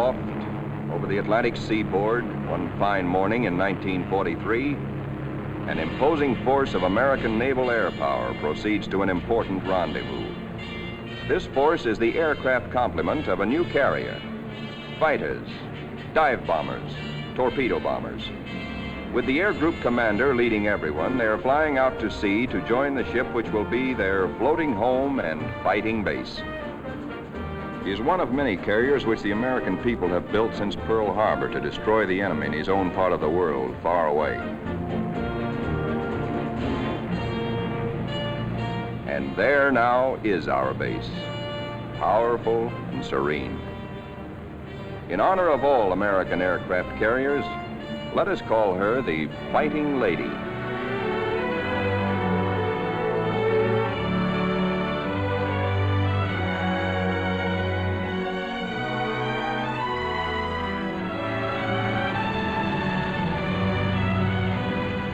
aloft over the Atlantic seaboard one fine morning in 1943, an imposing force of American naval air power proceeds to an important rendezvous. This force is the aircraft complement of a new carrier: fighters, dive bombers, torpedo bombers. With the air group commander leading everyone, they are flying out to sea to join the ship which will be their floating home and fighting base. He is one of many carriers which the American people have built since Pearl Harbor to destroy the enemy in his own part of the world, far away. And there now is our base, powerful and serene. In honor of all American aircraft carriers, let us call her the Fighting Lady.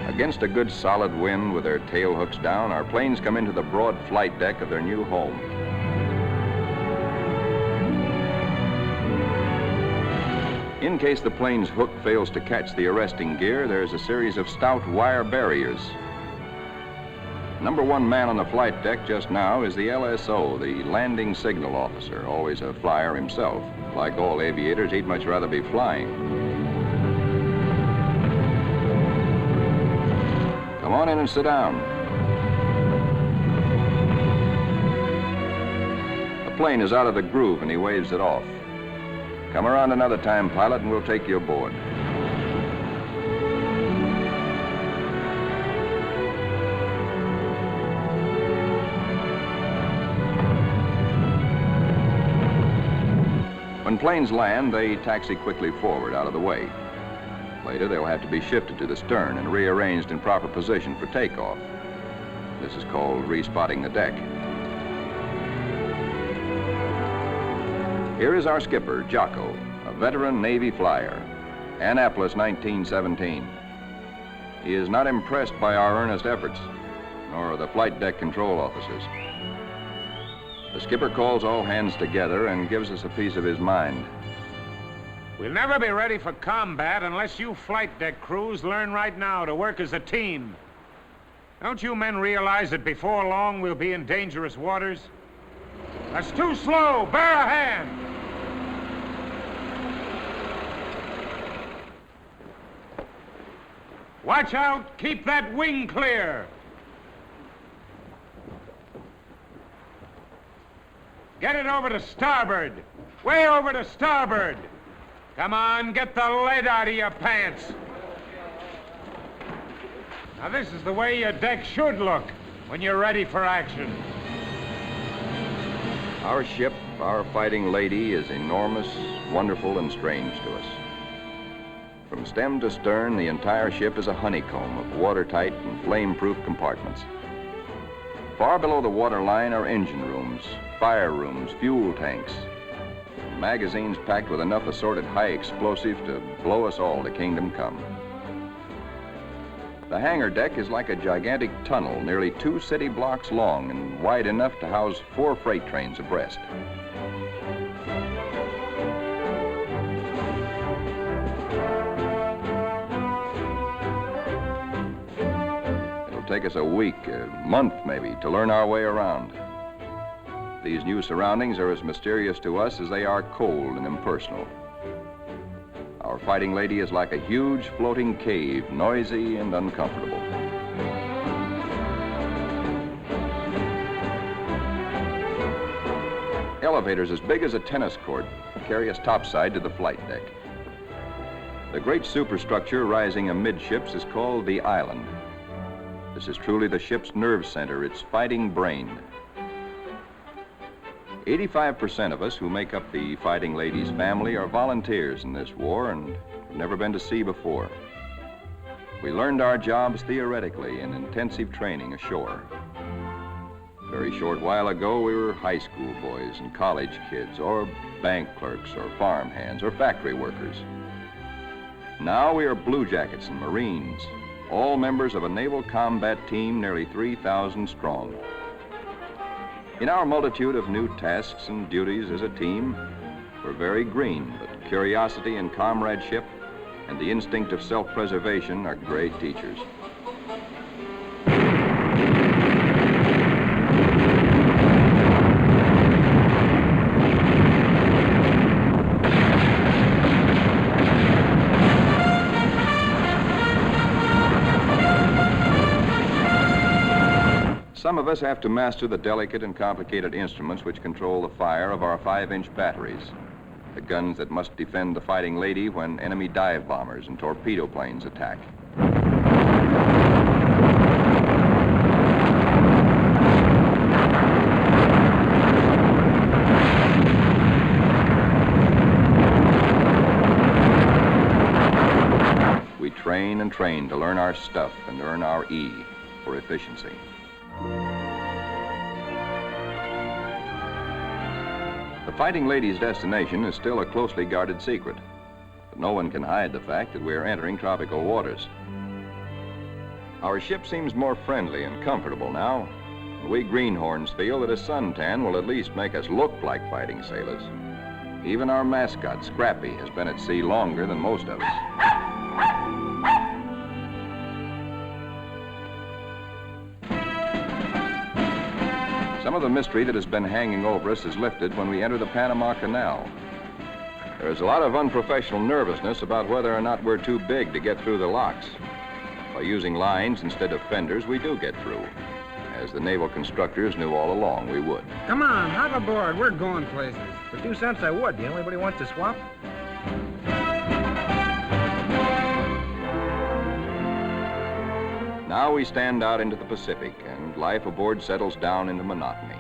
Against a good solid wind with their tail hooks down, our planes come into the broad flight deck of their new home. In case the plane's hook fails to catch the arresting gear, there's a series of stout wire barriers. Number one man on the flight deck just now is the LSO, the landing signal officer, always a flyer himself. Like all aviators, he'd much rather be flying. Come on in and sit down. The plane is out of the groove and he waves it off. Come around another time, pilot, and we'll take you aboard. When planes land, they taxi quickly forward out of the way. Later, they'll have to be shifted to the stern and rearranged in proper position for takeoff. This is called respotting the deck. Here is our skipper, Jocko, a veteran Navy flyer, Annapolis, 1917. He is not impressed by our earnest efforts, nor the flight deck control officers. The skipper calls all hands together and gives us a piece of his mind. We'll never be ready for combat unless you flight deck crews learn right now to work as a team. Don't you men realize that before long we'll be in dangerous waters? That's too slow. Bear a hand. Watch out. Keep that wing clear. Get it over to starboard. Way over to starboard. Come on, get the lead out of your pants. Now, this is the way your deck should look when you're ready for action. Our ship, our Fighting Lady, is enormous, wonderful, and strange to us. From stem to stern, the entire ship is a honeycomb of watertight and flame-proof compartments. Far below the waterline are engine rooms, fire rooms, fuel tanks, magazines packed with enough assorted high explosive to blow us all to kingdom come. The hangar deck is like a gigantic tunnel, nearly 2 city blocks long and wide enough to house 4 freight trains abreast. It'll take us a week, a month maybe, to learn our way around. These new surroundings are as mysterious to us as they are cold and impersonal. Our Fighting Lady is like a huge floating cave, noisy and uncomfortable. Elevators as big as a tennis court carry us topside to the flight deck. The great superstructure rising amidships is called the island. This is truly the ship's nerve center, its fighting brain. 85% of us who make up the Fighting Lady's family are volunteers in this war and have never been to sea before. We learned our jobs theoretically in intensive training ashore. A very short while ago, we were high school boys and college kids, or bank clerks, or farm hands, or factory workers. Now we are blue jackets and Marines, all members of a naval combat team nearly 3,000 strong. In our multitude of new tasks and duties as a team, We're very green, but curiosity and comradeship and the instinct of self-preservation are great teachers. Some of us have to master the delicate and complicated instruments which control the fire of our 5-inch batteries, the guns that must defend the Fighting Lady when enemy dive bombers and torpedo planes attack. We train and train to learn our stuff and earn our E for efficiency. The Fighting Lady's destination is still a closely guarded secret, but no one can hide the fact that we are entering tropical waters. Our ship seems more friendly and comfortable now, and we greenhorns feel that a suntan will at least make us look like fighting sailors. Even our mascot, Scrappy, has been at sea longer than most of us. Some of the mystery that has been hanging over us is lifted when we enter the Panama Canal. There is a lot of unprofessional nervousness about whether or not we're too big to get through the locks. By using lines instead of fenders, we do get through, as the naval constructors knew all along we would. Come on, hop aboard. We're going places. For 2 cents, I would. Do you know anybody wants to swap? Now we stand out into the Pacific, and life aboard settles down into monotony.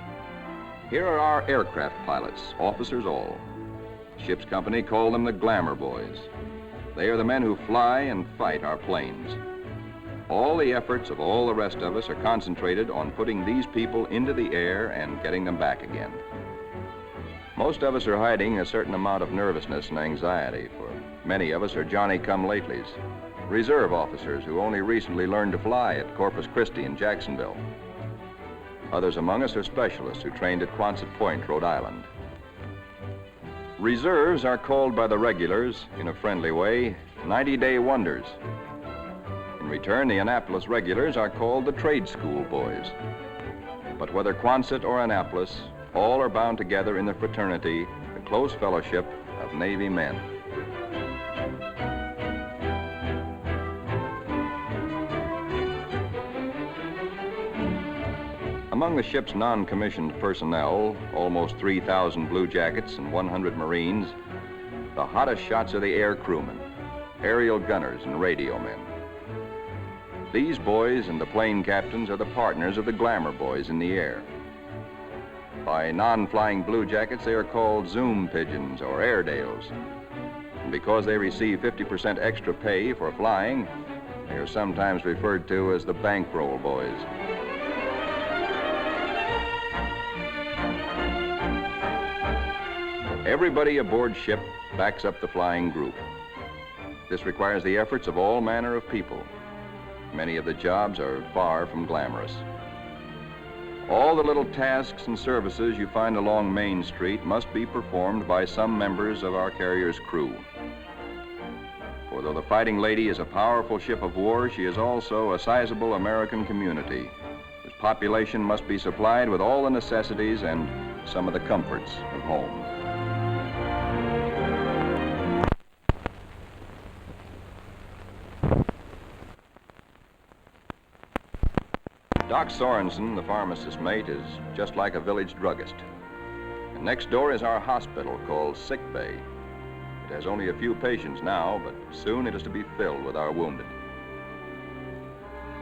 Here are our aircraft pilots, officers all. Ship's company call them the glamour boys. They are the men who fly and fight our planes. All the efforts of all the rest of us are concentrated on putting these people into the air and getting them back again. Most of us are hiding a certain amount of nervousness and anxiety, for many of us are Johnny-come-latelys, reserve officers who only recently learned to fly at Corpus Christi and Jacksonville. Others among us are specialists who trained at Quonset Point, Rhode Island. Reserves are called by the regulars, in a friendly way, 90-day wonders. In return, the Annapolis regulars are called the trade school boys. But whether Quonset or Annapolis, all are bound together in the fraternity, the close fellowship of Navy men. Among the ship's non-commissioned personnel, almost 3,000 blue jackets and 100 Marines, the hottest shots are the air crewmen, aerial gunners, and radio men. These boys and the plane captains are the partners of the glamour boys in the air. By non-flying blue jackets, they are called Zoom pigeons or Airedales. And because they receive 50% extra pay for flying, they are sometimes referred to as the bankroll boys. Everybody aboard ship backs up the flying group. This requires the efforts of all manner of people. Many of the jobs are far from glamorous. All the little tasks and services you find along Main Street must be performed by some members of our carrier's crew. For though the Fighting Lady is a powerful ship of war, she is also a sizable American community whose population must be supplied with all the necessities and some of the comforts of home. Doc Sorensen, the pharmacist mate, is just like a village druggist. And next door is our hospital called Sick Bay. It has only a few patients now, but soon it is to be filled with our wounded.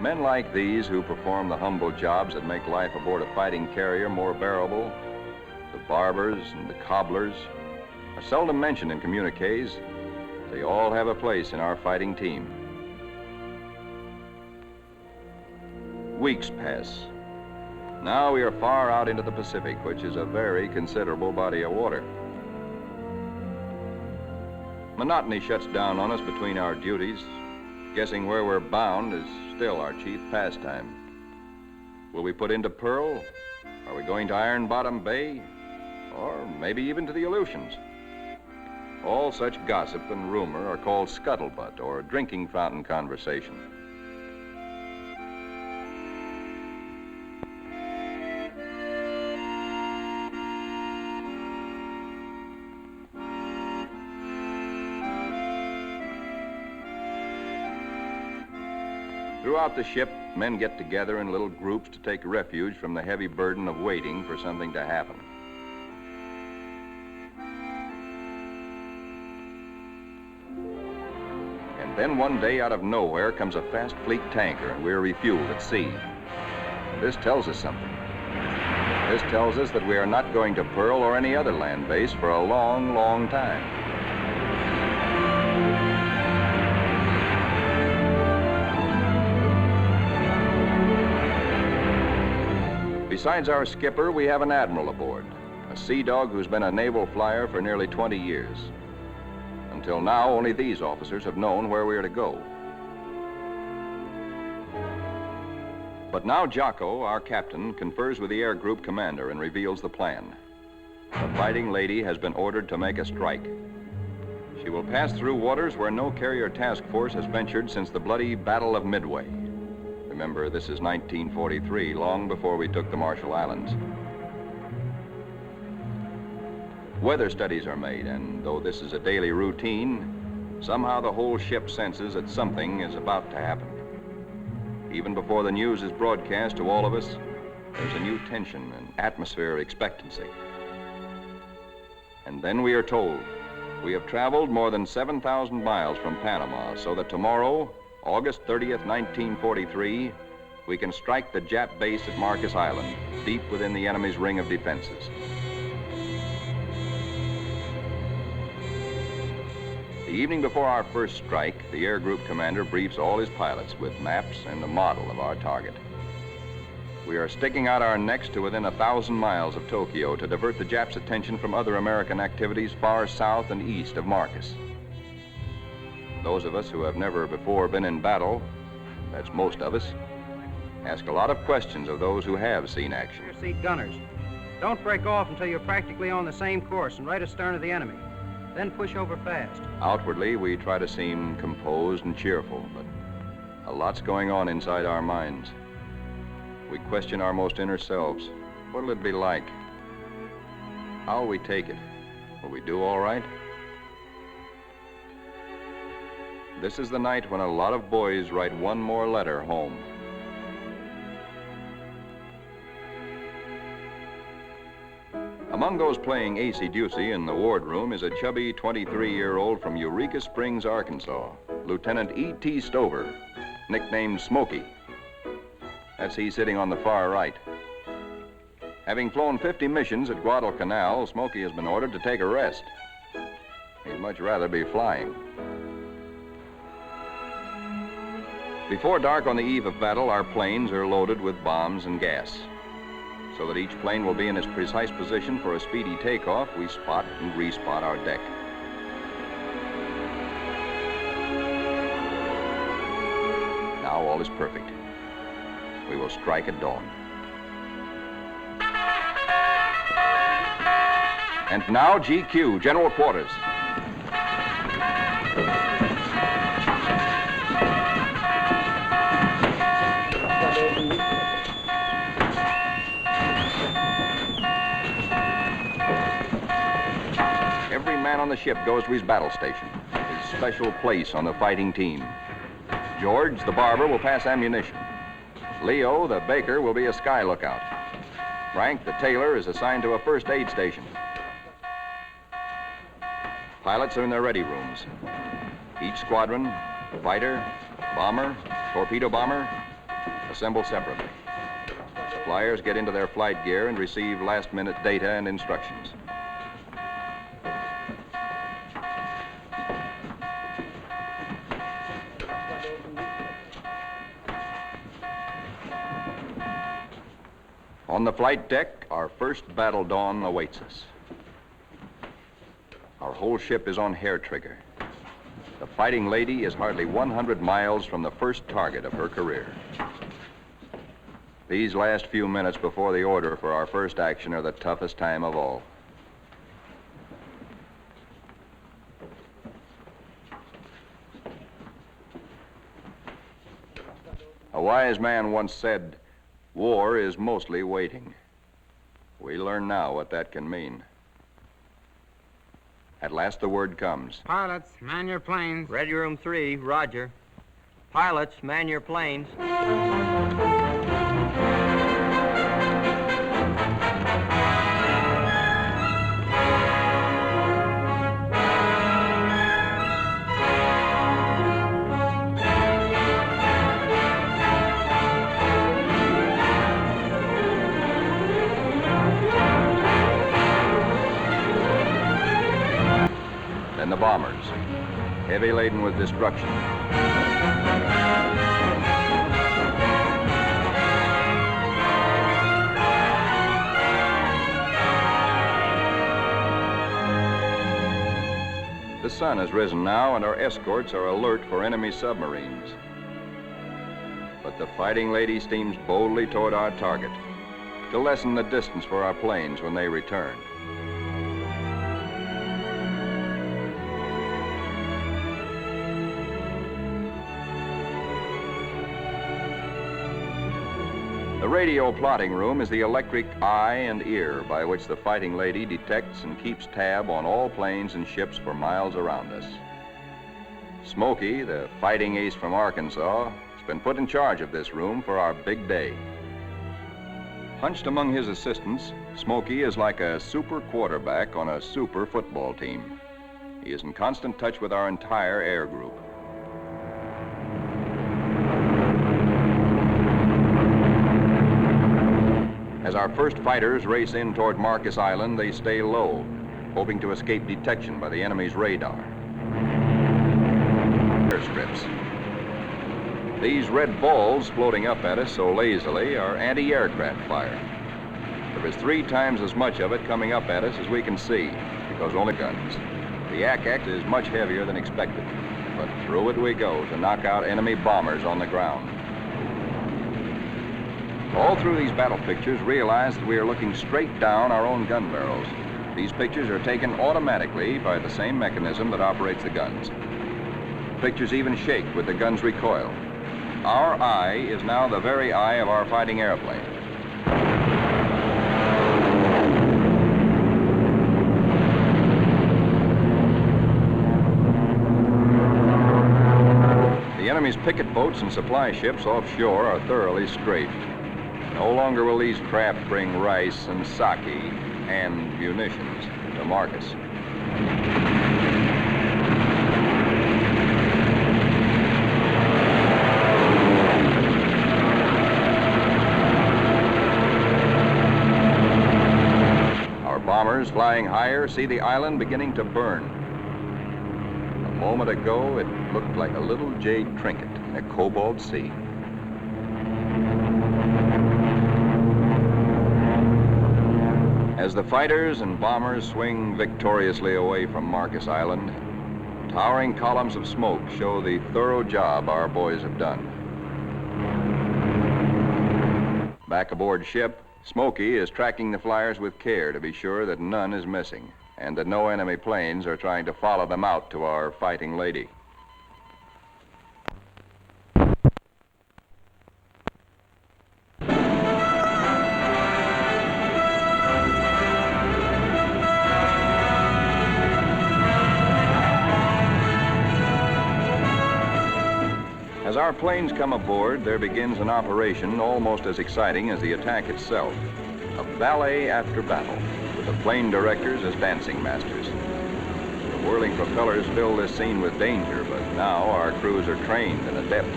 Men like these who perform the humble jobs that make life aboard a fighting carrier more bearable, the barbers and the cobblers, are seldom mentioned in communiques. They all have a place in our fighting team. Weeks pass. Now we are far out into the Pacific, which is a very considerable body of water. Monotony shuts down on us between our duties. Guessing where we're bound is still our chief pastime. Will we put into Pearl? Are we going to Iron Bottom Bay? Or maybe even to the Aleutians? All such gossip and rumor are called scuttlebutt or drinking fountain conversation. Throughout the ship, men get together in little groups to take refuge from the heavy burden of waiting for something to happen. And then one day, out of nowhere, comes a fast fleet tanker, and we're refueled at sea. This tells us something. This tells us that we are not going to Pearl or any other land base for a long, long time. Besides our skipper, we have an admiral aboard, a sea dog who's been a naval flyer for nearly 20 years. Until now, only these officers have known where we are to go. But now Jocko, our captain, confers with the air group commander and reveals the plan. The Fighting Lady has been ordered to make a strike. She will pass through waters where no carrier task force has ventured since the bloody Battle of Midway. Remember, this is 1943, long before we took the Marshall Islands. Weather studies are made, and though this is a daily routine, somehow the whole ship senses that something is about to happen. Even before the news is broadcast to all of us, there's a new tension and atmosphere of expectancy. And then we are told we have traveled more than 7,000 miles from Panama, so that tomorrow, August 30th, 1943, we can strike the Jap base at Marcus Island, deep within the enemy's ring of defenses. The evening before our first strike, the air group commander briefs all his pilots with maps and a model of our target. We are sticking out our necks to within 1,000 miles of Tokyo to divert the Japs' attention from other American activities far south and east of Marcus. Those of us who have never before been in battle, that's most of us, ask a lot of questions of those who have seen action. Rear seat gunners, don't break off until you're practically on the same course and right astern of the enemy. Then push over fast. Outwardly, we try to seem composed and cheerful, but a lot's going on inside our minds. We question our most inner selves. What'll it be like? How'll we take it? Will we do all right? This is the night when a lot of boys write one more letter home. Among those playing acey-deucey in the wardroom is a chubby 23-year-old from Eureka Springs, Arkansas, Lieutenant E.T. Stover, nicknamed Smokey. That's he sitting on the far right. Having flown 50 missions at Guadalcanal, Smokey has been ordered to take a rest. He'd much rather be flying. Before dark on the eve of battle, our planes are loaded with bombs and gas. So that each plane will be in its precise position for a speedy takeoff, we spot and respot our deck. Now all is perfect. We will strike at dawn. And now GQ, General Quarters. Every man on the ship goes to his battle station, his special place on the fighting team. George, the barber, will pass ammunition. Leo, the baker, will be a sky lookout. Frank, the tailor, is assigned to a first aid station. Pilots are in their ready rooms. Each squadron, fighter, bomber, torpedo bomber, assemble separately. Flyers get into their flight gear and receive last-minute data and instructions. On the flight deck, our first battle dawn awaits us. Our whole ship is on hair trigger. The Fighting Lady is hardly 100 miles from the first target of her career. These last few minutes before the order for our first action are the toughest time of all. A wise man once said, war is mostly waiting. We learn now what that can mean. At last the word comes. Pilots, man your planes. Ready Room 3, roger. Pilots, man your planes. Then the bombers, heavy laden with destruction. The sun has risen now, and our escorts are alert for enemy submarines. But the Fighting Lady steams boldly toward our target to lessen the distance for our planes when they return. The radio plotting room is the electric eye and ear by which the Fighting Lady detects and keeps tab on all planes and ships for miles around us. Smokey, the fighting ace from Arkansas, has been put in charge of this room for our big day. Hunched among his assistants, Smokey is like a super quarterback on a super football team. He is in constant touch with our entire air group. As our first fighters race in toward Marcus Island, they stay low, hoping to escape detection by the enemy's radar. Airstrips. These red balls floating up at us so lazily are anti-aircraft fire. There is 3 times as much of it coming up at us as we can see, because only guns. The ack-ack is much heavier than expected, but through it we go to knock out enemy bombers on the ground. All through these battle pictures, realize that we are looking straight down our own gun barrels. These pictures are taken automatically by the same mechanism that operates the guns. Pictures even shake with the gun's recoil. Our eye is now the very eye of our fighting airplane. The enemy's picket boats and supply ships offshore are thoroughly strafed. No longer will these craft bring rice and sake and munitions to Marcus. Our bombers flying higher see the island beginning to burn. A moment ago, it looked like a little jade trinket in a cobalt sea. As the fighters and bombers swing victoriously away from Marcus Island, towering columns of smoke show the thorough job our boys have done. Back aboard ship, Smokey is tracking the flyers with care to be sure that none is missing and that no enemy planes are trying to follow them out to our Fighting Lady. As our planes come aboard, there begins an operation almost as exciting as the attack itself. A ballet after battle, with the plane directors as dancing masters. The whirling propellers fill this scene with danger, but now our crews are trained and adept.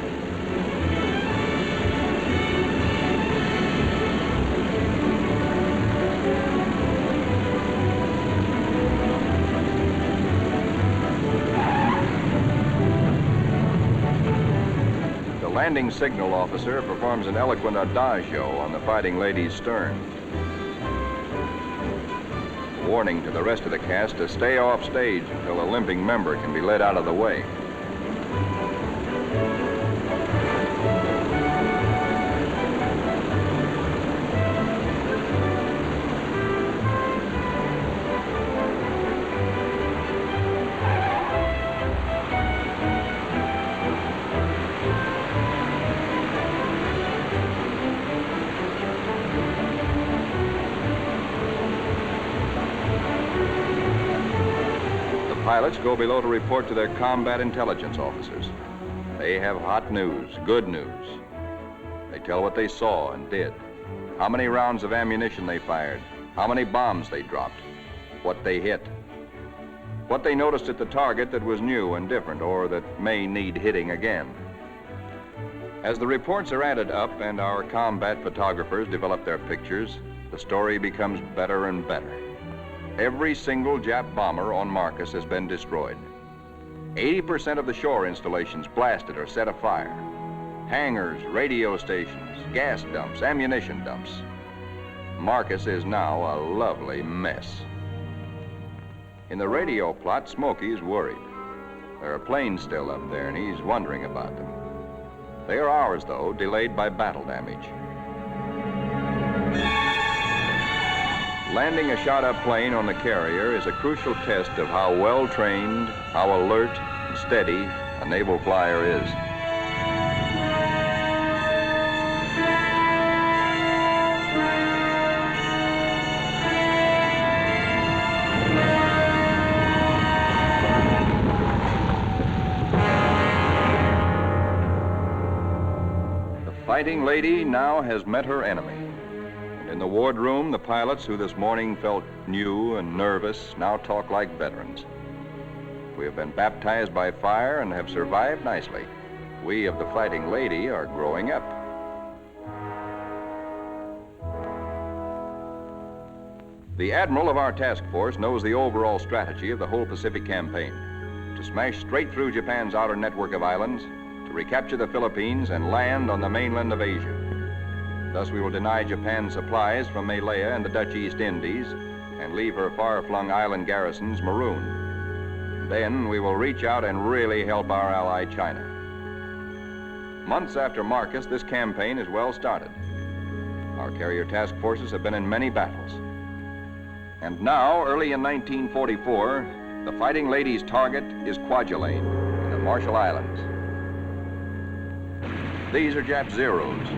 The landing signal officer performs an eloquent adagio on the Fighting Lady's stern. A warning to the rest of the cast to stay off stage until a limping member can be led out of the way. pilots go below to report to their combat intelligence officers. They have hot news, good news. They tell what they saw and did, how many rounds of ammunition they fired, how many bombs they dropped, what they hit, what they noticed at the target that was new and different or that may need hitting again. As the reports are added up and our combat photographers develop their pictures, the story becomes better and better. Every single Jap bomber on Marcus has been destroyed. 80% of the shore installations blasted or set afire. Hangars, radio stations, gas dumps, ammunition dumps. Marcus is now a lovely mess. In the radio plot, Smokey's worried. There are planes still up there, and he's wondering about them. They are ours, though, delayed by battle damage. Landing a shot-up plane on the carrier is a crucial test of how well-trained, how alert and steady a naval flyer is. The Fighting Lady now has met her enemy. In the wardroom, the pilots who this morning felt new and nervous now talk like veterans. We have been baptized by fire and have survived nicely. We of the Fighting Lady are growing up. The admiral of our task force knows the overall strategy of the whole Pacific campaign: to smash straight through Japan's outer network of islands, to recapture the Philippines and land on the mainland of Asia. Thus, we will deny Japan supplies from Malaya and the Dutch East Indies and leave her far-flung island garrisons marooned. Then we will reach out and really help our ally China. Months after Marcus, this campaign is well started. Our carrier task forces have been in many battles. And now, early in 1944, the Fighting Lady's target is Kwajalein in the Marshall Islands. These are Jap Zeros.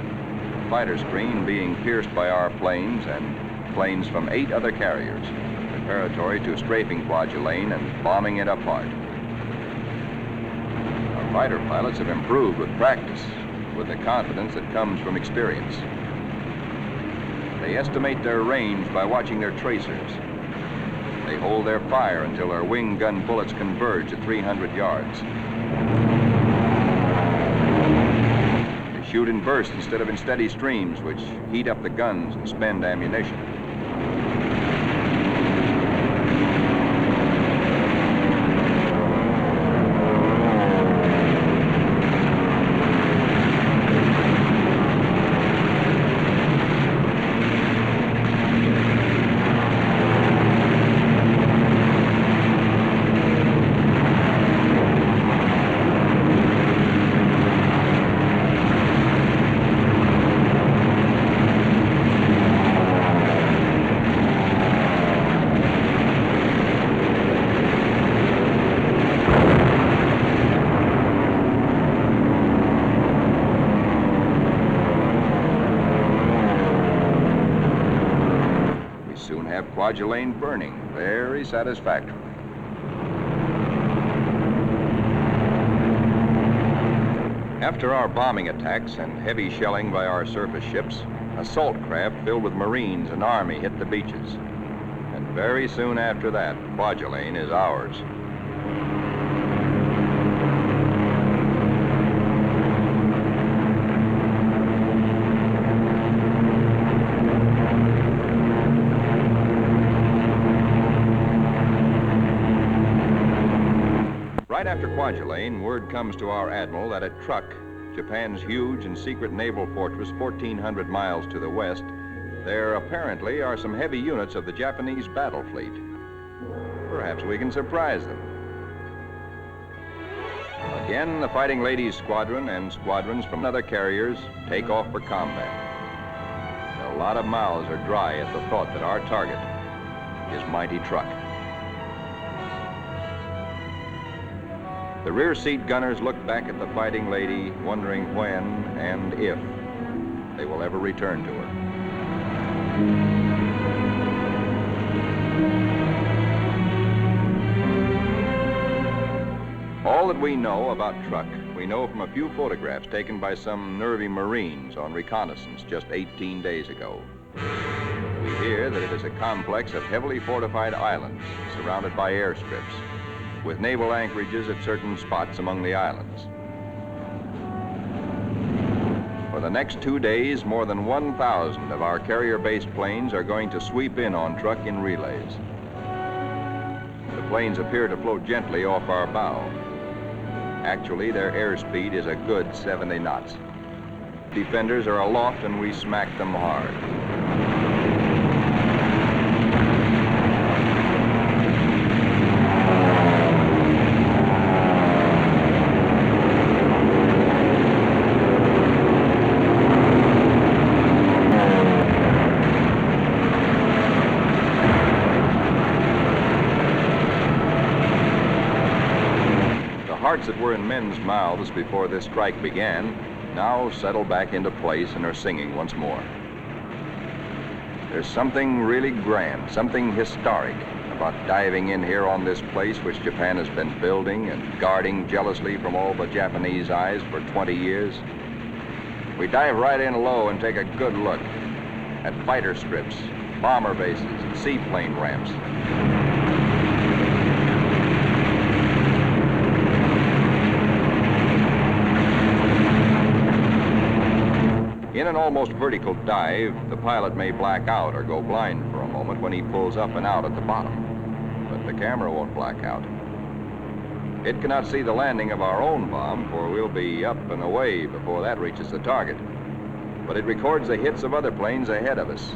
Fighter screen being pierced by our planes and planes from 8 other carriers, preparatory to strafing Kwajalein and bombing it apart. Our fighter pilots have improved with practice, with the confidence that comes from experience. They estimate their range by watching their tracers. They hold their fire until their wing gun bullets converge at 300 yards. Shoot in bursts instead of in steady streams, which heat up the guns and spend ammunition. Kwajalein burning very satisfactorily. After our bombing attacks and heavy shelling by our surface ships, assault craft filled with Marines and Army hit the beaches. And very soon after that, Kwajalein is ours. Right after Kwajalein, word comes to our admiral that at Truk, Japan's huge and secret naval fortress 1,400 miles to the west, there apparently are some heavy units of the Japanese battle fleet. Perhaps we can surprise them. Again, the Fighting Ladies squadron and squadrons from other carriers take off for combat. A lot of mouths are dry at the thought that our target is mighty Truk. The rear seat gunners look back at the Fighting Lady, wondering when and if they will ever return to her. All that we know about Truck, we know from a few photographs taken by some nervy Marines on reconnaissance just 18 days ago. We hear that it is a complex of heavily fortified islands surrounded by airstrips, with naval anchorages at certain spots among the islands. For the next 2 days, more than 1,000 of our carrier-based planes are going to sweep in on Truck in relays. The planes appear to float gently off our bow. Actually, their airspeed is a good 70 knots. Defenders are aloft and we smack them hard. Hearts that were in men's mouths before this strike began now settle back into place and are singing once more. There's something really grand, something historic about diving in here on this place which Japan has been building and guarding jealously from all the Japanese eyes for 20 years. We dive right in low and take a good look at fighter strips, bomber bases, and seaplane ramps. In an almost vertical dive, the pilot may black out or go blind for a moment when he pulls up and out at the bottom, but the camera won't black out. It cannot see the landing of our own bomb, for we'll be up and away before that reaches the target, but it records the hits of other planes ahead of us.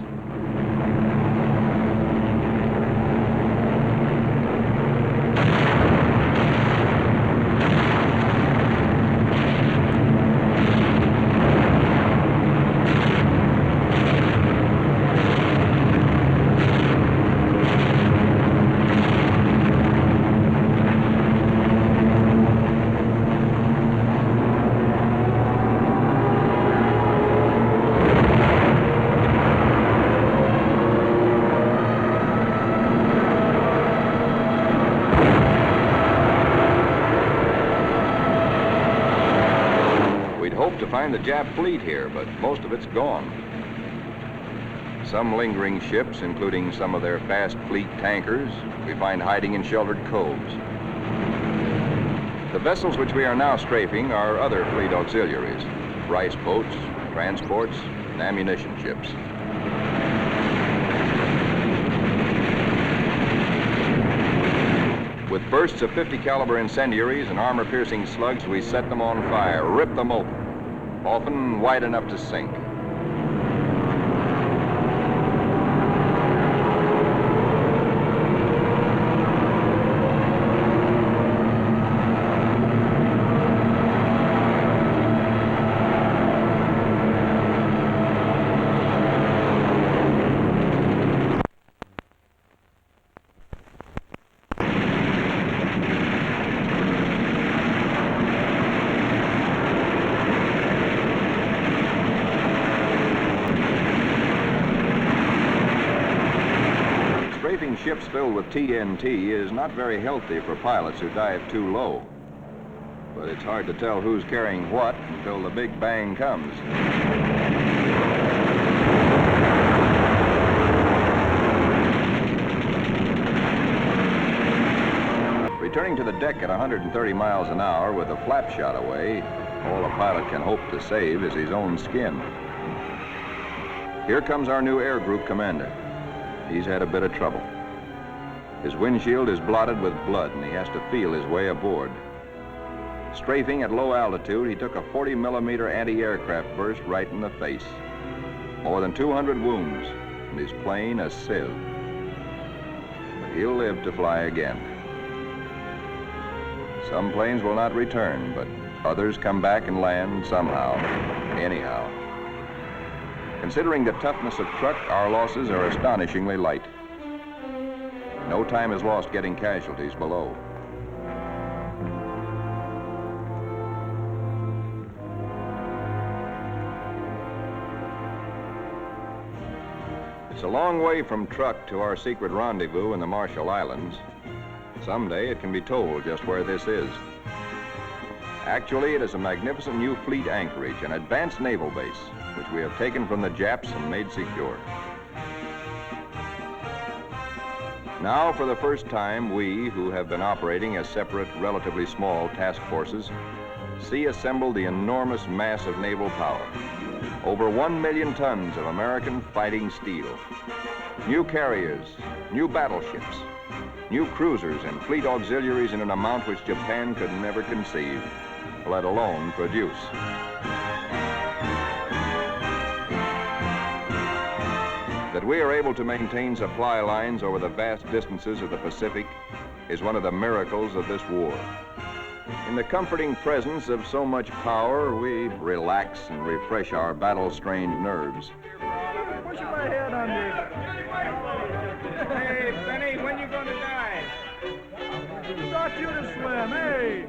To find the Jap fleet here, but most of it's gone. Some lingering ships, including some of their fast fleet tankers, we find hiding in sheltered coves. The vessels which we are now strafing are other fleet auxiliaries, rice boats, transports, and ammunition ships. With bursts of 50 caliber incendiaries and armor-piercing slugs, we set them on fire, rip them open, often wide enough to sink. Strafing ships filled with TNT is not very healthy for pilots who dive too low. But it's hard to tell who's carrying what until the big bang comes. Returning to the deck at 130 miles an hour with a flap shot away, all a pilot can hope to save is his own skin. Here comes our new air group commander. He's had a bit of trouble. His windshield is blotted with blood and he has to feel his way aboard. Strafing at low altitude, he took a 40-millimeter anti-aircraft burst right in the face. More than 200 wounds, and his plane a sieve. But he'll live to fly again. Some planes will not return, but others come back and land somehow, anyhow. Considering the toughness of Truck, our losses are astonishingly light. No time is lost getting casualties below. It's a long way from Truck to our secret rendezvous in the Marshall Islands. Someday it can be told just where this is. Actually, it is a magnificent new fleet anchorage, an advanced naval base, which we have taken from the Japs and made secure. Now, for the first time, we, who have been operating as separate, relatively small task forces, see assembled the enormous mass of naval power. Over 1 million tons of American fighting steel. New carriers, new battleships, new cruisers and fleet auxiliaries in an amount which Japan could never conceive, let alone produce. That we are able to maintain supply lines over the vast distances of the Pacific is one of the miracles of this war. In the comforting presence of so much power, we relax and refresh our battle-strained nerves. Pushing my head under. Hey, Benny, when you gonna die? Taught you to swim, hey!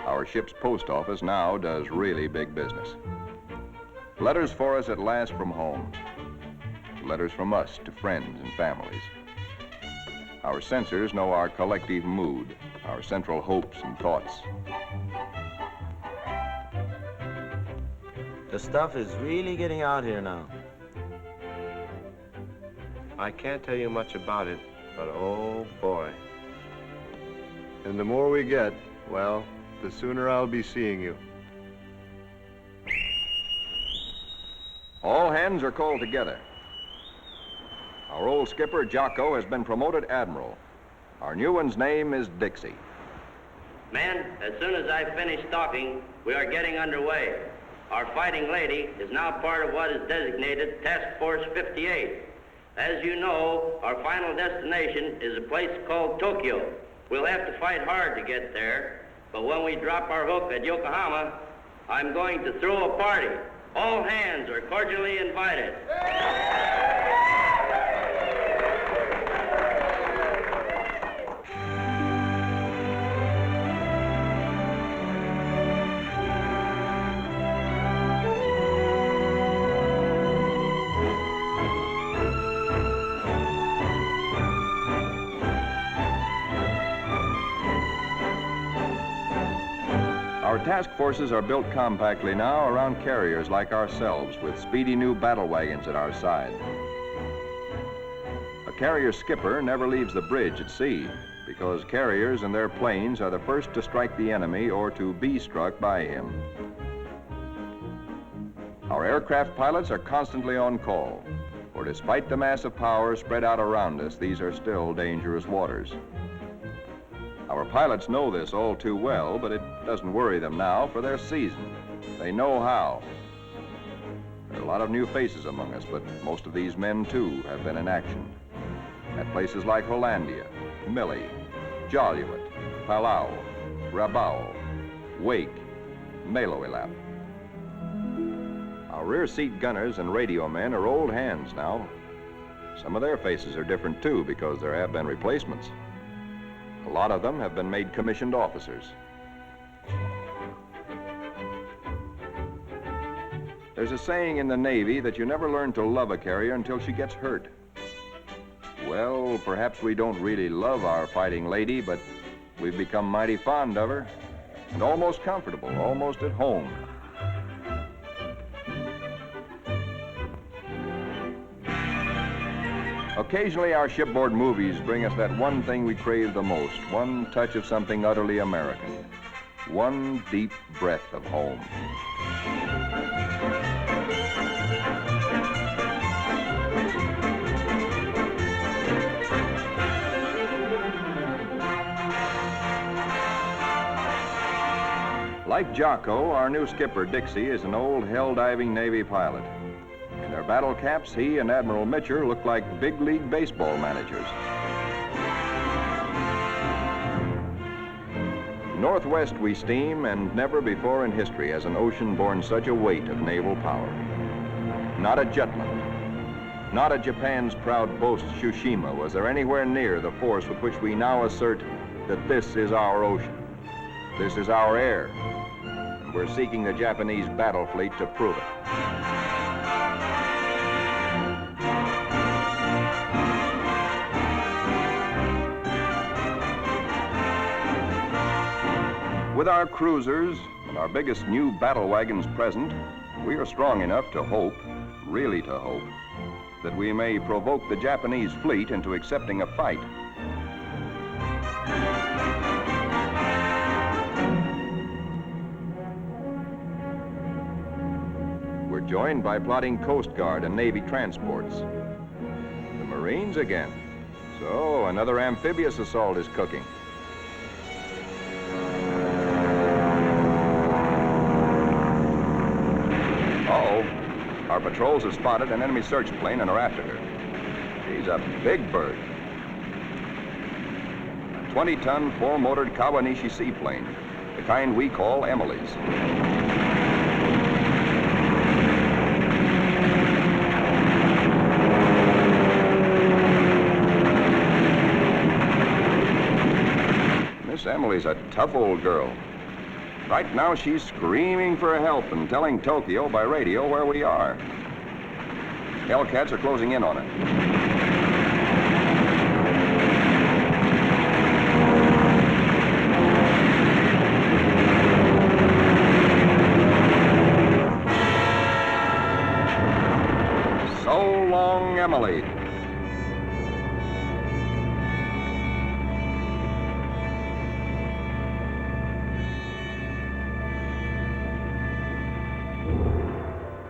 Our ship's post office now does really big business. Letters for us at last from home. Letters from us to friends and families. Our censors know our collective mood, our central hopes and thoughts. The stuff is really getting out here now. I can't tell you much about it, but oh boy. And the more we get, well, the sooner I'll be seeing you. All hands are called together. Our old skipper, Jocko, has been promoted admiral. Our new one's name is Dixie. Men, as soon as I finish talking, we are getting underway. Our fighting lady is now part of what is designated Task Force 58. As you know, our final destination is a place called Tokyo. We'll have to fight hard to get there, but when we drop our hook at Yokohama, I'm going to throw a party. All hands are cordially invited. Our task forces are built compactly now around carriers like ourselves with speedy new battle wagons at our side. A carrier skipper never leaves the bridge at sea because carriers and their planes are the first to strike the enemy or to be struck by him. Our aircraft pilots are constantly on call, for despite the massive power spread out around us, these are still dangerous waters. Our pilots know this all too well, but it doesn't worry them now, for they're seasoned. They know how. There are a lot of new faces among us, but most of these men, too, have been in action. At places like Hollandia, Millie, Jaluit, Palau, Rabaul, Wake, Maloelap. Our rear seat gunners and radio men are old hands now. Some of their faces are different, too, because there have been replacements. A lot of them have been made commissioned officers. There's a saying in the Navy that you never learn to love a carrier until she gets hurt. Well, perhaps we don't really love our fighting lady, but we've become mighty fond of her and almost comfortable, almost at home. Occasionally, our shipboard movies bring us that one thing we crave the most, one touch of something utterly American, one deep breath of home. Like Jocko, our new skipper, Dixie, is an old hell-diving Navy pilot. In their battle caps, he and Admiral Mitcher look like big league baseball managers. Northwest we steam, and never before in history has an ocean borne such a weight of naval power. Not at Jutland, not at Japan's proud boast Tsushima was there anywhere near the force with which we now assert that this is our ocean, this is our air, and we're seeking the Japanese battle fleet to prove it. with our cruisers and our biggest new battle wagons present, we are strong enough to hope, really to hope, that we may provoke the Japanese fleet into accepting a fight. We're joined by plotting Coast Guard and Navy transports. The Marines again. So another amphibious assault is cooking. Uh-oh. Our patrols have spotted an enemy search plane and are after her. She's a big bird. A 20-ton, four-motored Kawanishi seaplane, the kind we call Emily's. Miss Emily's a tough old girl. Right now, she's screaming for help and telling Tokyo by radio where we are. Hellcats are closing in on her. So long, Emily.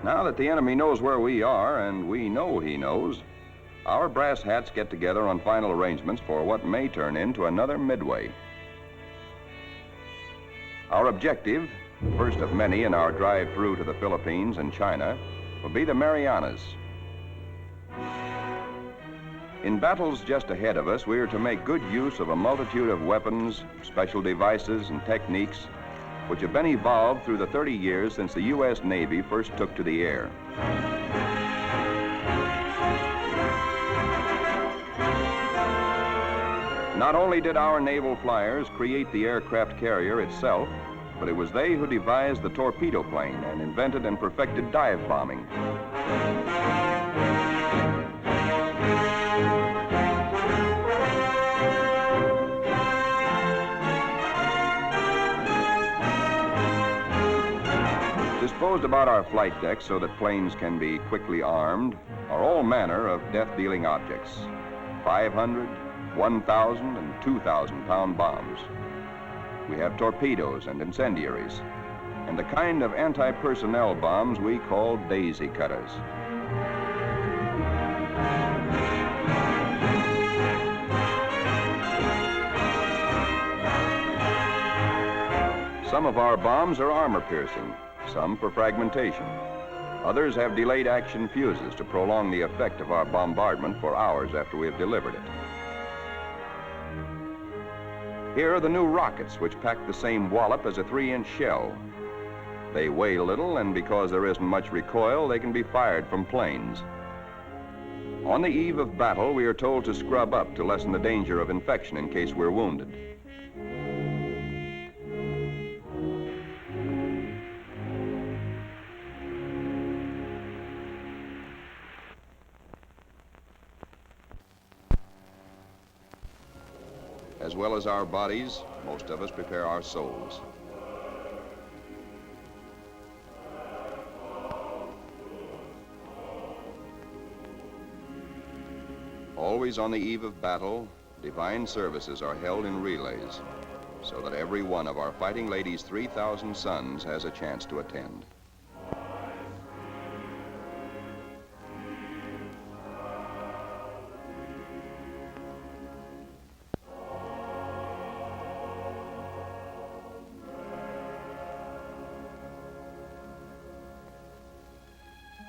Now that the enemy knows where we are, and we know he knows, our brass hats get together on final arrangements for what may turn into another Midway. Our objective, first of many in our drive through to the Philippines and China, will be the Marianas. In battles just ahead of us, we are to make good use of a multitude of weapons, special devices, and techniques which have been evolved through the 30 years since the U.S. Navy first took to the air. Not only did our naval flyers create the aircraft carrier itself, but it was they who devised the torpedo plane and invented and perfected dive bombing. Disposed about our flight decks so that planes can be quickly armed are all manner of death-dealing objects. 500, 1,000, and 2,000-pound bombs. We have torpedoes and incendiaries, and the kind of anti-personnel bombs we call daisy cutters. Some of our bombs are armor-piercing, some for fragmentation. Others have delayed action fuses to prolong the effect of our bombardment for hours after we have delivered it. Here are the new rockets, which pack the same wallop as a 3-inch shell. They weigh little, and because there isn't much recoil, they can be fired from planes. On the eve of battle, we are told to scrub up to lessen the danger of infection in case we're wounded. As well as our bodies, most of us prepare our souls. Always on the eve of battle, divine services are held in relays, so that every one of our fighting ladies' 3,000 sons has a chance to attend.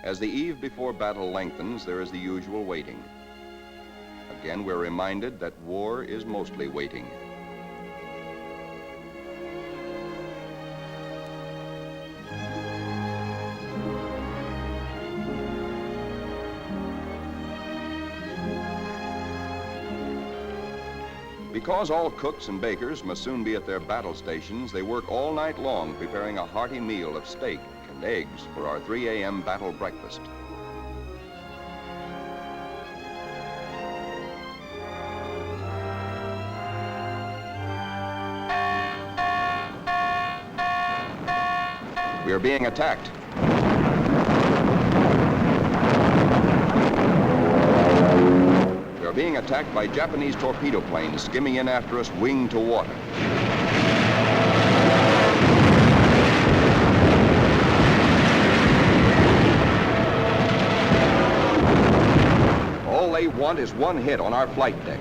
As the eve before battle lengthens, there is the usual waiting. Again, we're reminded that war is mostly waiting. Because all cooks and bakers must soon be at their battle stations, they work all night long preparing a hearty meal of steak and eggs for our 3 a.m. battle breakfast. We are being attacked. We are being attacked by Japanese torpedo planes skimming in after us, wing to water. All they want is one hit on our flight deck.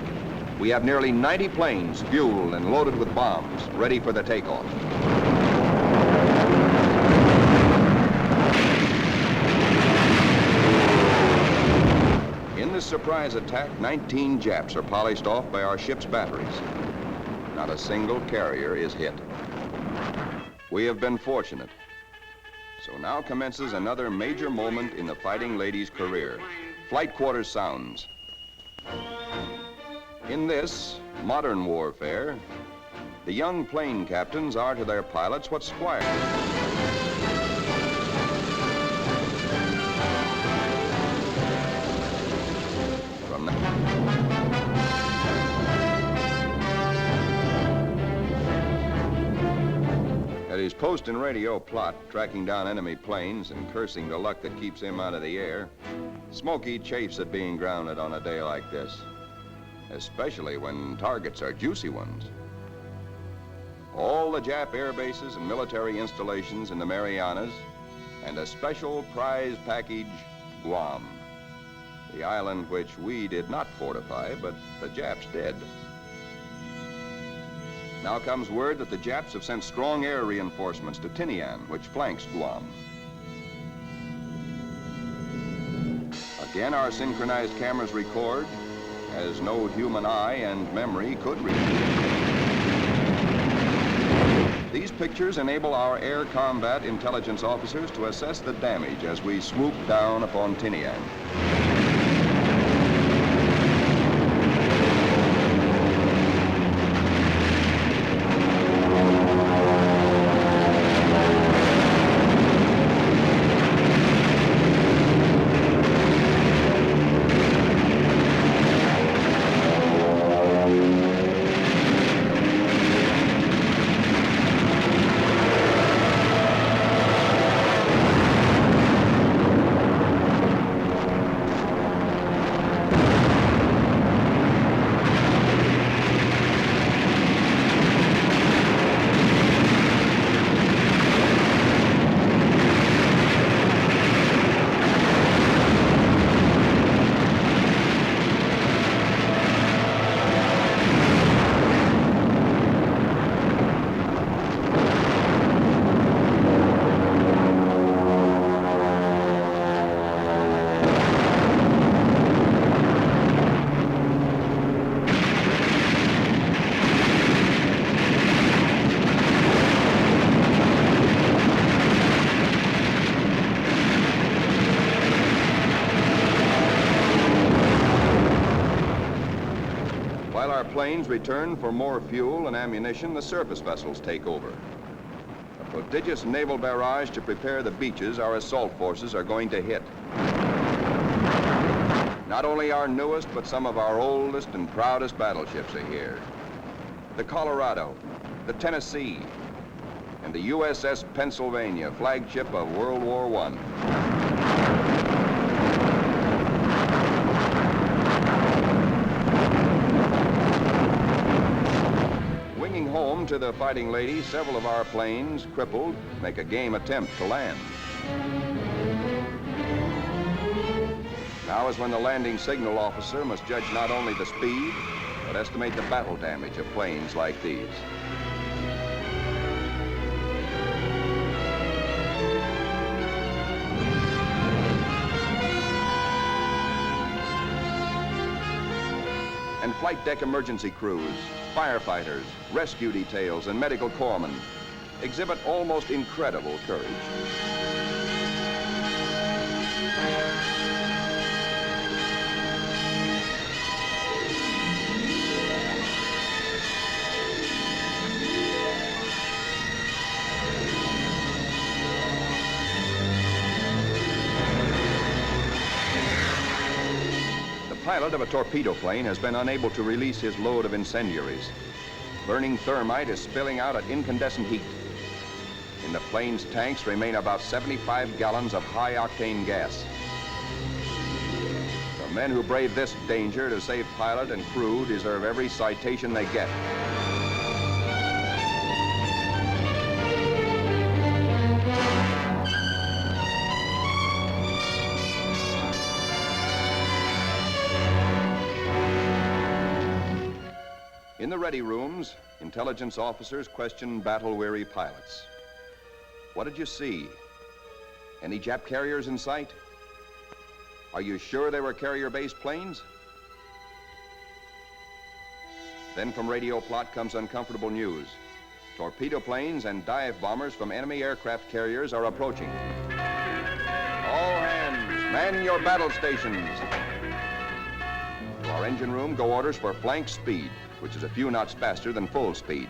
We have nearly 90 planes fueled and loaded with bombs, ready for the takeoff. In this surprise attack, 19 Japs are polished off by our ship's batteries. Not a single carrier is hit. We have been fortunate. So now commences another major moment in the fighting lady's career. Flight quarters sounds. In this modern warfare, the young plane captains are to their pilots what squires. At his post and radio plot, tracking down enemy planes and cursing the luck that keeps him out of the air, Smokey chafes at being grounded on a day like this, especially when targets are juicy ones. All the Jap air bases and military installations in the Marianas, and a special prize package, Guam, the island which we did not fortify, but the Japs did. Now comes word that the Japs have sent strong air reinforcements to Tinian, which flanks Guam. Again, our synchronized cameras record, as no human eye and memory could read. These pictures enable our air combat intelligence officers to assess the damage as we swoop down upon Tinian. While our planes return for more fuel and ammunition, the surface vessels take over. A prodigious naval barrage to prepare the beaches our assault forces are going to hit. Not only our newest, but some of our oldest and proudest battleships are here. The Colorado, the Tennessee, and the USS Pennsylvania, flagship of World War I. Winging home to the fighting lady, several of our planes, crippled, make a game attempt to land. Now is when the landing signal officer must judge not only the speed, but estimate the battle damage of planes like these. And flight deck emergency crews, firefighters, rescue details, and medical corpsmen exhibit almost incredible courage. The pilot of a torpedo plane has been unable to release his load of incendiaries. Burning thermite is spilling out at incandescent heat. In the plane's tanks remain about 75 gallons of high-octane gas. The men who brave this danger to save pilot and crew deserve every citation they get. In the ready rooms, intelligence officers question battle-weary pilots. What did you see? Any Jap carriers in sight? Are you sure they were carrier-based planes? Then from radio plot comes uncomfortable news. Torpedo planes and dive bombers from enemy aircraft carriers are approaching. All hands, man your battle stations. To our engine room go orders for flank speed, which is a few knots faster than full speed,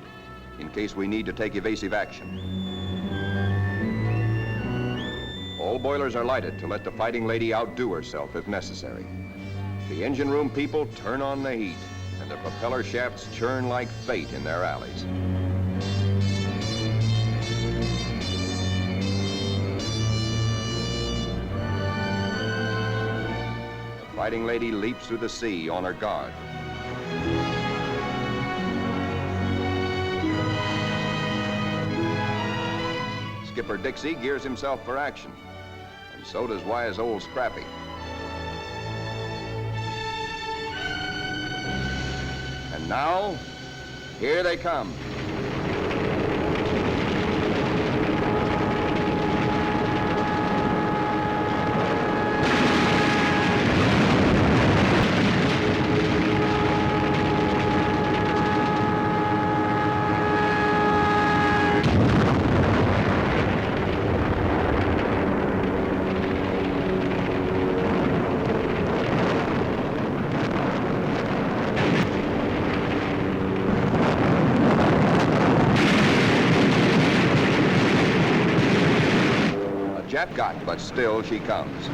in case we need to take evasive action. All boilers are lighted to let the Fighting Lady outdo herself if necessary. The engine room people turn on the heat, and the propeller shafts churn like fate in their alleys. The Fighting Lady leaps through the sea on her guard. Skipper Dixie gears himself for action, and so does wise old Scrappy. And now, here they come. Jap got, but still she comes.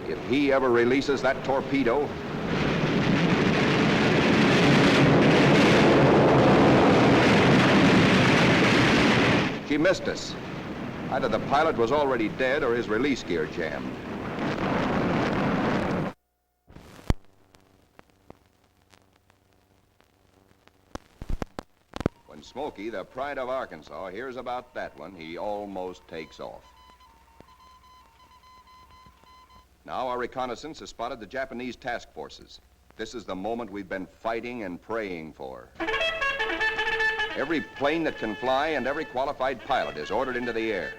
If he ever releases that torpedo, she missed us. Either the pilot was already dead or his release gear jammed. When Smokey, the pride of Arkansas, hears about that one, he almost takes off. Now our reconnaissance has spotted the Japanese task forces. This is the moment we've been fighting and praying for. Every plane that can fly and every qualified pilot is ordered into the air.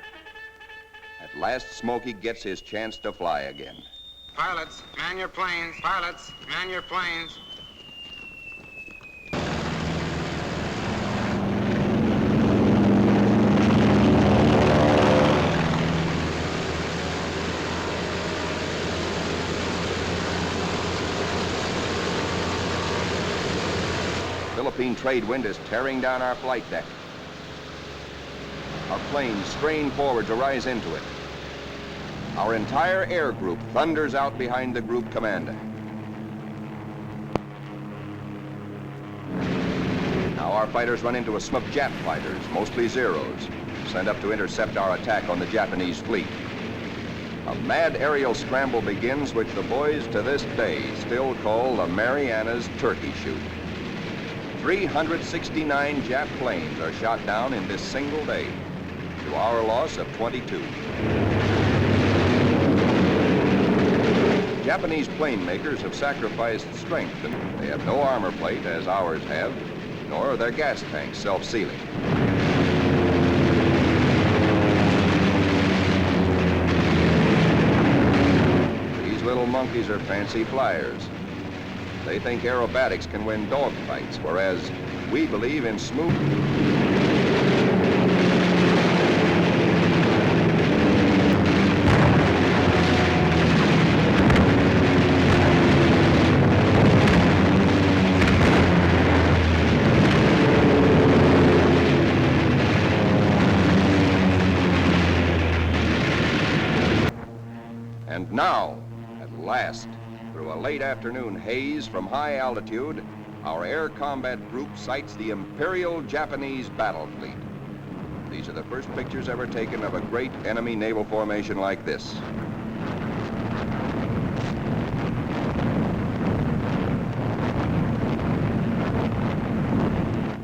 At last, Smokey gets his chance to fly again. Pilots, man your planes. Pilots, man your planes. Philippine trade wind is tearing down our flight deck. Our planes strain forward to rise into it. Our entire air group thunders out behind the group commander. Now our fighters run into a smoke Jap fighters, mostly Zeros, sent up to intercept our attack on the Japanese fleet. A mad aerial scramble begins, which the boys to this day still call the Marianas Turkey Shoot. 369 Jap planes are shot down in this single day, to our loss of 22. Japanese plane makers have sacrificed strength, and they have no armor plate as ours have, nor are their gas tanks self-sealing. These little monkeys are fancy flyers. They think aerobatics can win dogfights, whereas we believe in smooth. And now, at last, through a late afternoon haze from high altitude, our air combat group sights the Imperial Japanese battle fleet. These are the first pictures ever taken of a great enemy naval formation like this.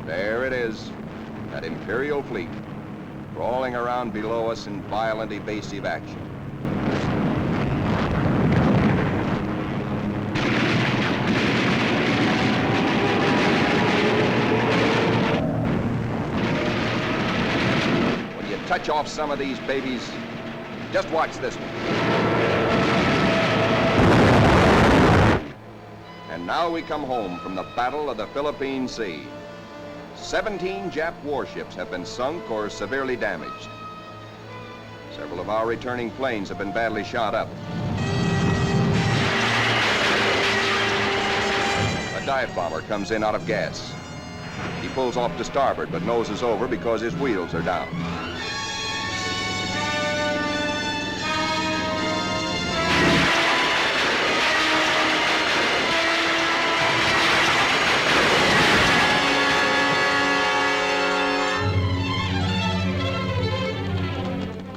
There it is, that Imperial fleet, crawling around below us in violent evasive action. When you touch off some of these babies, just watch this one. And now we come home from the Battle of the Philippine Sea. 17 Jap warships have been sunk or severely damaged. Several of our returning planes have been badly shot up. A dive bomber comes in out of gas. He pulls off to starboard but noses over because his wheels are down.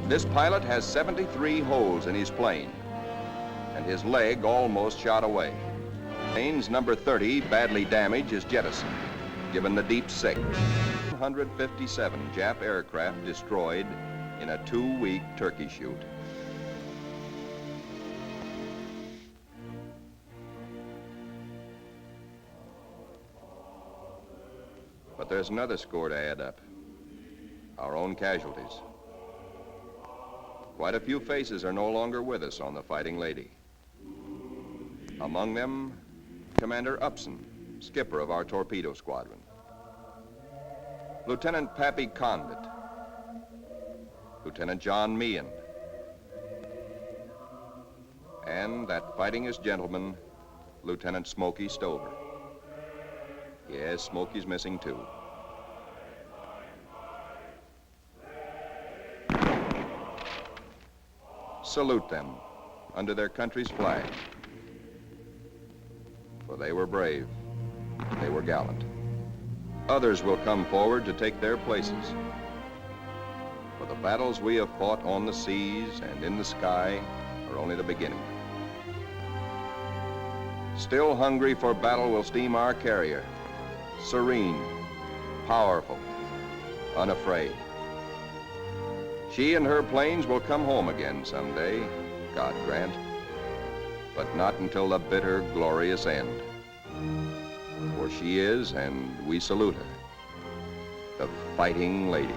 This pilot has 73 holes in his plane, and his leg almost shot away. Plane's number 30, badly damaged, is jettisoned, given the deep sick. 157 Jap aircraft destroyed in a 2-week turkey shoot. But there's another score to add up. Our own casualties. Quite a few faces are no longer with us on the Fighting Lady. Among them, Commander Upson, skipper of our torpedo squadron. Lieutenant Pappy Condit. Lieutenant John Meehan. And that fightingest gentleman, Lieutenant Smokey Stover. Yes, Smokey's missing too. Salute them under their country's flag. For they were brave, they were gallant. Others will come forward to take their places. For the battles we have fought on the seas and in the sky are only the beginning. Still hungry for battle will steam our carrier, serene, powerful, unafraid. She and her planes will come home again someday, God grant, but not until the bitter, glorious end. For she is, and we salute her, the Fighting Lady.